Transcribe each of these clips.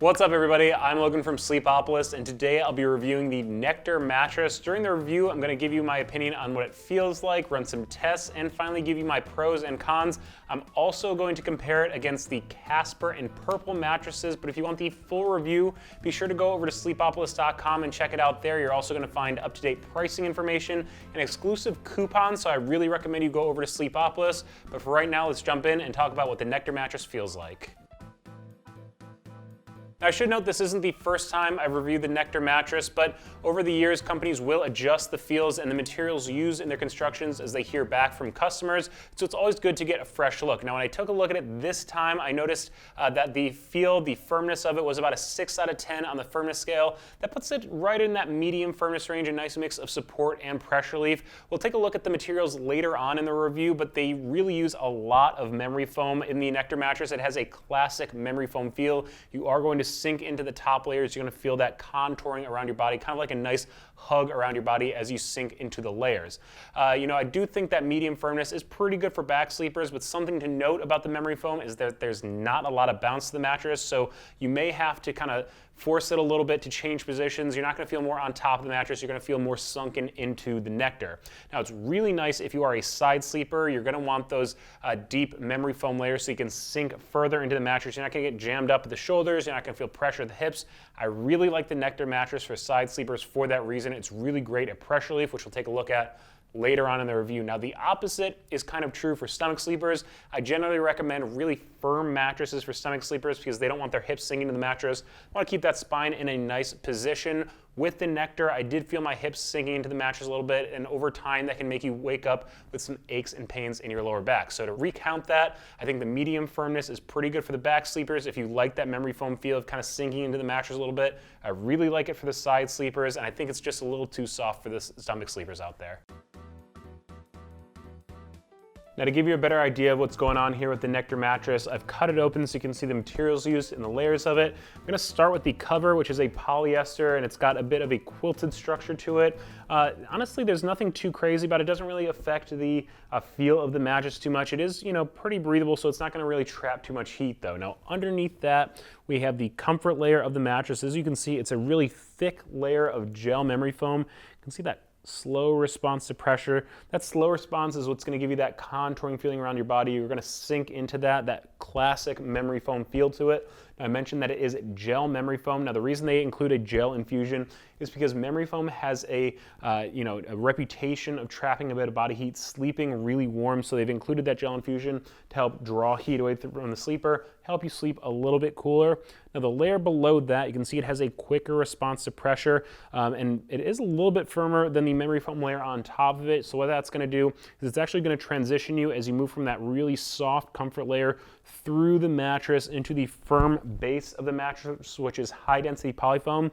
What's up everybody, I'm Logan from Sleepopolis, and today I'll be reviewing the Nectar mattress. During the review, I'm going to give you my opinion on what it feels like, run some tests, and finally give you my pros and cons. I'm also going to compare it against the Casper and Purple mattresses, but if you want the full review, be sure to go over to sleepopolis.com and check it out there. You're also going to find up-to-date pricing information and exclusive coupons, so I really recommend you go over to Sleepopolis. But for right now, let's jump in and talk about what the Nectar mattress feels like. Now, I should note this isn't the first time I've reviewed the Nectar mattress, but over the years, companies will adjust the feels and the materials used in their constructions as they hear back from customers, so it's always good to get a fresh look. Now, when I took a look at it this time, I noticed that the feel, the firmness of it was about a 6 out of 10 on the firmness scale. That puts it right in that medium firmness range, a nice mix of support and pressure relief. We'll take a look at the materials later on in the review, but they really use a lot of memory foam in the Nectar mattress. It has a classic memory foam feel. You are going to sink into the top layers. You're going to feel that contouring around your body, kind of like a nice hug around your body as you sink into the layers. I do think that medium firmness is pretty good for back sleepers, but something to note about the memory foam is that there's not a lot of bounce to the mattress, so you may have to kind of force it a little bit to change positions. You're not going to feel more on top of the mattress. You're going to feel more sunken into the Nectar. Now, it's really nice if you are a side sleeper. You're going to want those deep memory foam layers so you can sink further into the mattress. You're not going to get jammed up at the shoulders. You're not going to feel pressure at the hips. I really like the Nectar mattress for side sleepers for that reason. It's really great at pressure relief, which we'll take a look at later on in the review. Now, the opposite is kind of true for stomach sleepers. I generally recommend really firm mattresses for stomach sleepers because they don't want their hips sinking into the mattress. I want to keep that spine in a nice position. With the Nectar, I did feel my hips sinking into the mattress a little bit, and over time that can make you wake up with some aches and pains in your lower back. So to recount that, I think the medium firmness is pretty good for the back sleepers if you like that memory foam feel of kind of sinking into the mattress a little bit. I really like it for the side sleepers, and I think it's just a little too soft for the stomach sleepers out there. Now, to give you a better idea of what's going on here with the Nectar mattress, I've cut it open so you can see the materials used and the layers of it. I'm going to start with the cover, which is a polyester, and it's got a bit of a quilted structure to it. Honestly, there's nothing too crazy about it. It doesn't really affect the feel of the mattress too much. It is, pretty breathable, so it's not going to really trap too much heat, though. Now, underneath that, we have the comfort layer of the mattress. As you can see, it's a really thick layer of gel memory foam. You can see that slow response to pressure. That slow response is what's going to give you that contouring feeling around your body. You're going to sink into that classic memory foam feel to it. Now, I mentioned that it is gel memory foam. Now, the reason they include a gel infusion is because memory foam has a reputation of trapping a bit of body heat, sleeping really warm. So they've included that gel infusion to help draw heat away from the sleeper, help you sleep a little bit cooler. Now, the layer below that, you can see it has a quicker response to pressure, and it is a little bit firmer than the memory foam layer on top of it. So what that's going to do is it's actually going to transition you as you move from that really soft comfort layer through the mattress into the firm base of the mattress, which is high-density polyfoam.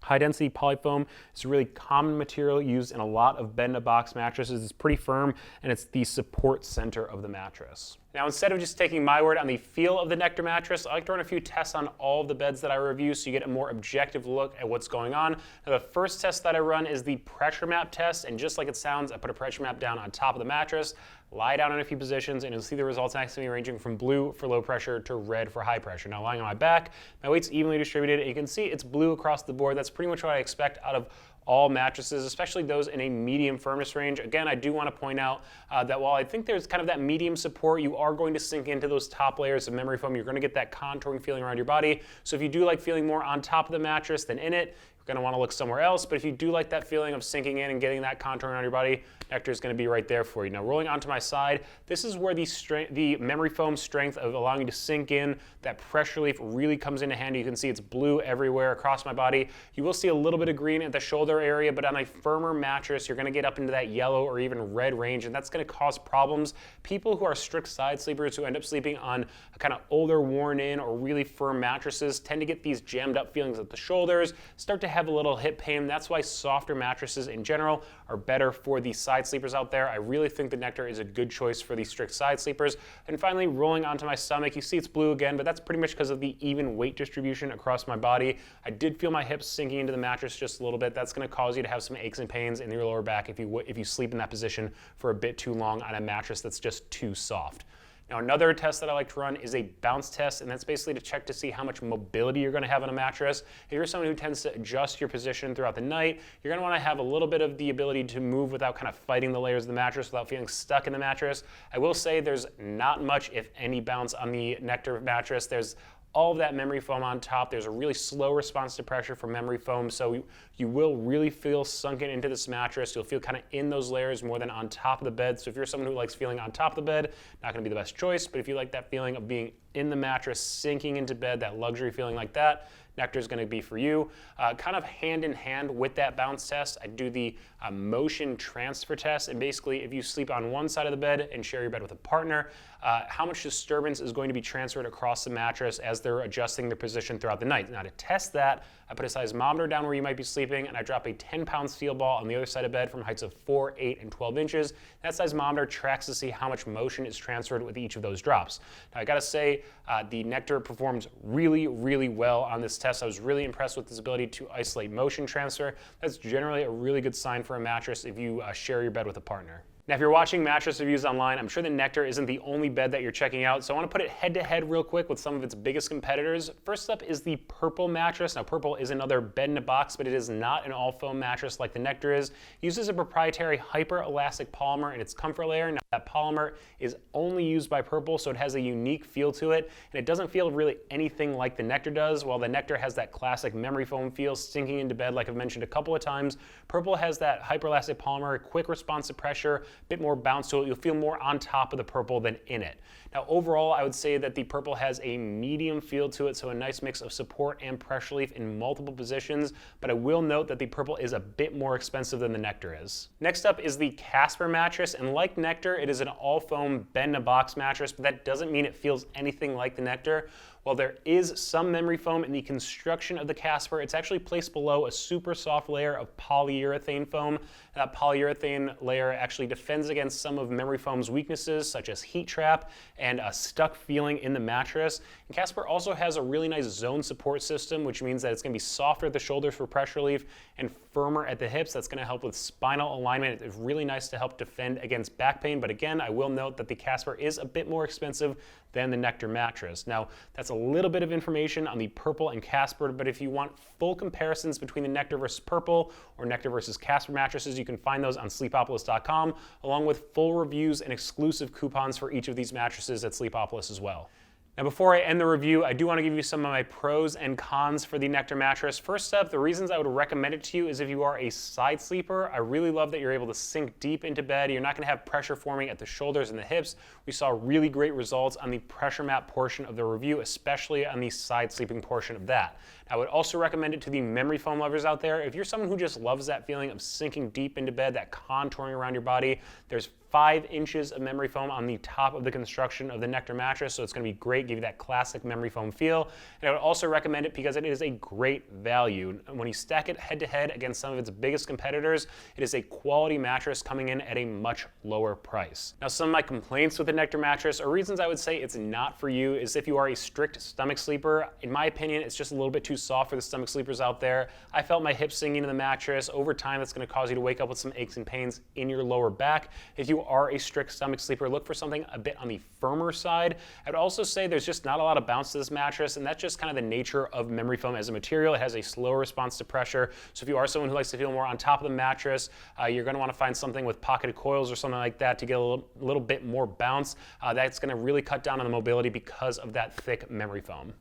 High-density polyfoam is a really common material used in a lot of bed-in-a-box mattresses. It's pretty firm, and it's the support center of the mattress. Now, instead of just taking my word on the feel of the Nectar mattress, I like to run a few tests on all of the beds that I review so you get a more objective look at what's going on. Now, the first test that I run is the pressure map test, and just like it sounds, I put a pressure map down on top of the mattress, lie down in a few positions, and you'll see the results next to me ranging from blue for low pressure to red for high pressure. Now, lying on my back, my weight's evenly distributed, and you can see it's blue across the board. That's pretty much what I expect out of all mattresses, especially those in a medium firmness range. Again, I do want to point out that while I think there's kind of that medium support, you are going to sink into those top layers of memory foam. You're going to get that contouring feeling around your body. So if you do like feeling more on top of the mattress than in it, you're going to want to look somewhere else. But if you do like that feeling of sinking in and getting that contouring around your body, Nectar is going to be right there for you. Now, rolling onto my side, this is where the memory foam strength of allowing you to sink in, that pressure relief really comes into handy. You can see it's blue everywhere across my body. You will see a little bit of green at the shoulder area, but on a firmer mattress, you're going to get up into that yellow or even red range, and that's going to cause problems. People who are strict side sleepers who end up sleeping on a kind of older, worn-in or really firm mattresses tend to get these jammed up feelings at the shoulders, start to have a little hip pain. That's why softer mattresses in general are better for the side sleepers out there. I really think the Nectar is a good choice for the strict side sleepers. And finally, rolling onto my stomach, you see it's blue again, but that's pretty much because of the even weight distribution across my body. I did feel my hips sinking into the mattress just a little bit. That's going to cause you to have some aches and pains in your lower back if you sleep in that position for a bit too long on a mattress that's just too soft. Now, another test that I like to run is a bounce test, and that's basically to check to see how much mobility you're going to have on a mattress. If you're someone who tends to adjust your position throughout the night, you're going to want to have a little bit of the ability to move without kind of fighting the layers of the mattress, without feeling stuck in the mattress. I will say there's not much, if any, bounce on the Nectar mattress. There's all of that memory foam on top. There's a really slow response to pressure from memory foam, so you will really feel sunken into this mattress. You'll feel kind of in those layers more than on top of the bed. So if you're someone who likes feeling on top of the bed, not going to be the best choice, but if you like that feeling of being in the mattress, sinking into bed, that luxury feeling like that, Nectar is going to be for you. Kind of hand in hand with that bounce test, I do the motion transfer test. And basically, if you sleep on one side of the bed and share your bed with a partner, how much disturbance is going to be transferred across the mattress as they're adjusting their position throughout the night. Now, to test that, I put a seismometer down where you might be sleeping, and I drop a 10-pound steel ball on the other side of bed from heights of 4, 8, and 12 inches. That seismometer tracks to see how much motion is transferred with each of those drops. Now, I gotta say, the Nectar performs really, really well on this test. I was really impressed with this ability to isolate motion transfer. That's generally a really good sign for a mattress if you share your bed with a partner. Now, if you're watching mattress reviews online, I'm sure the Nectar isn't the only bed that you're checking out, so I want to put it head to head real quick with some of its biggest competitors. First up is the Purple mattress. Now, Purple is another bed in a box, but it is not an all foam mattress like the Nectar is. It uses a proprietary hyper-elastic polymer in its comfort layer. Now, that polymer is only used by Purple, so it has a unique feel to it, and it doesn't feel really anything like the Nectar does. While the Nectar has that classic memory foam feel, sinking into bed like I've mentioned a couple of times, Purple has that hyper-elastic polymer, quick response to pressure, bit more bounce to it. You'll feel more on top of the Purple than in it. Now, overall, I would say that the Purple has a medium feel to it, so a nice mix of support and pressure relief in multiple positions, but I will note that the Purple is a bit more expensive than the Nectar is. Next up is the Casper mattress, and like Nectar, it is an all-foam bed-in-a-box mattress, but that doesn't mean it feels anything like the Nectar. While there is some memory foam in the construction of the Casper, it's actually placed below a super soft layer of polyurethane foam. That polyurethane layer actually defends against some of memory foam's weaknesses, such as heat trap and a stuck feeling in the mattress. And Casper also has a really nice zone support system, which means that it's going to be softer at the shoulders for pressure relief and firmer at the hips. That's going to help with spinal alignment. It's really nice to help defend against back pain. But again, I will note that the Casper is a bit more expensive than the Nectar mattress. Now, that's a little bit of information on the Purple and Casper, but if you want full comparisons between the Nectar versus Purple or Nectar versus Casper mattresses, you can find those on Sleepopolis.com, along with full reviews and exclusive coupons for each of these mattresses at Sleepopolis as well. Now, before I end the review, I do want to give you some of my pros and cons for the Nectar mattress. First up, the reasons I would recommend it to you is if you are a side sleeper. I really love that you're able to sink deep into bed. You're not going to have pressure forming at the shoulders and the hips. We saw really great results on the pressure mat portion of the review, especially on the side sleeping portion of that. I would also recommend it to the memory foam lovers out there. If you're someone who just loves that feeling of sinking deep into bed, that contouring around your body, there's 5 inches of memory foam on the top of the construction of the Nectar mattress, so it's going to be great, give you that classic memory foam feel. And I would also recommend it because it is a great value. When you stack it head to head against some of its biggest competitors, it is a quality mattress coming in at a much lower price. Now, some of my complaints with the Nectar mattress, or reasons I would say it's not for you, is if you are a strict stomach sleeper. In my opinion, it's just a little bit too soft for the stomach sleepers out there. I felt my hips sinking into the mattress. Over time, that's going to cause you to wake up with some aches and pains in your lower back. If you are a strict stomach sleeper, look for something a bit on the firmer side. I'd also say there's just not a lot of bounce to this mattress, and that's just kind of the nature of memory foam as a material. It has a slower response to pressure, so if you are someone who likes to feel more on top of the mattress, you're going to want to find something with pocketed coils or something like that to get a little bit more bounce. That's going to really cut down on the mobility because of that thick memory foam.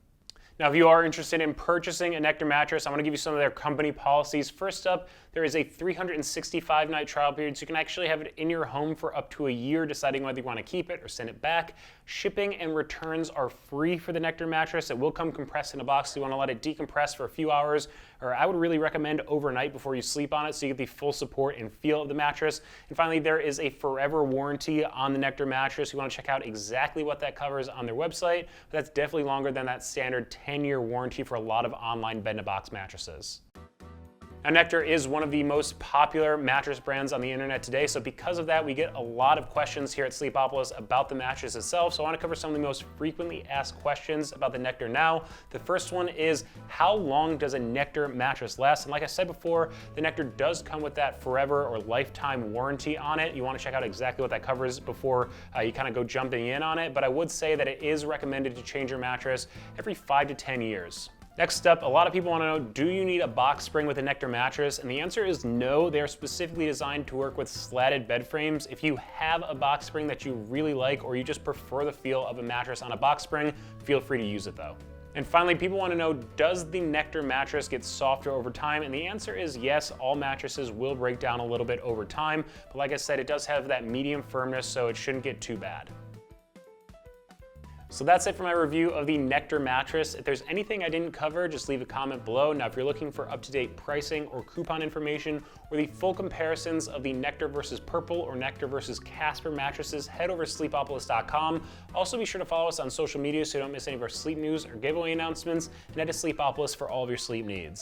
Now, if you are interested in purchasing a Nectar mattress, I want to give you some of their company policies. First up, there is a 365-night trial period, so you can actually have it in your home for up to a year, deciding whether you want to keep it or send it back. Shipping and returns are free for the Nectar mattress. It will come compressed in a box, so you want to let it decompress for a few hours, or I would really recommend overnight before you sleep on it so you get the full support and feel of the mattress. And finally, there is a forever warranty on the Nectar mattress. You want to check out exactly what that covers on their website, but that's definitely longer than that standard 10-year warranty for a lot of online bed-in-a-box mattresses. Now, Nectar is one of the most popular mattress brands on the internet today, so because of that, we get a lot of questions here at Sleepopolis about the mattress itself, so I want to cover some of the most frequently asked questions about the Nectar now. The first one is, how long does a Nectar mattress last? And like I said before, the Nectar does come with that forever or lifetime warranty on it. You want to check out exactly what that covers before you kind of go jumping in on it, but I would say that it is recommended to change your mattress every 5 to 10 years. Next up, a lot of people want to know, do you need a box spring with a Nectar mattress? And the answer is no. They are specifically designed to work with slatted bed frames. If you have a box spring that you really like, or you just prefer the feel of a mattress on a box spring, feel free to use it though. And finally, people want to know, does the Nectar mattress get softer over time? And the answer is yes, all mattresses will break down a little bit over time. But like I said, it does have that medium firmness, so it shouldn't get too bad. So that's it for my review of the Nectar mattress. If there's anything I didn't cover, just leave a comment below. Now, if you're looking for up-to-date pricing or coupon information, or the full comparisons of the Nectar versus Purple or Nectar versus Casper mattresses, head over to sleepopolis.com. Also, be sure to follow us on social media so you don't miss any of our sleep news or giveaway announcements, and head to Sleepopolis for all of your sleep needs.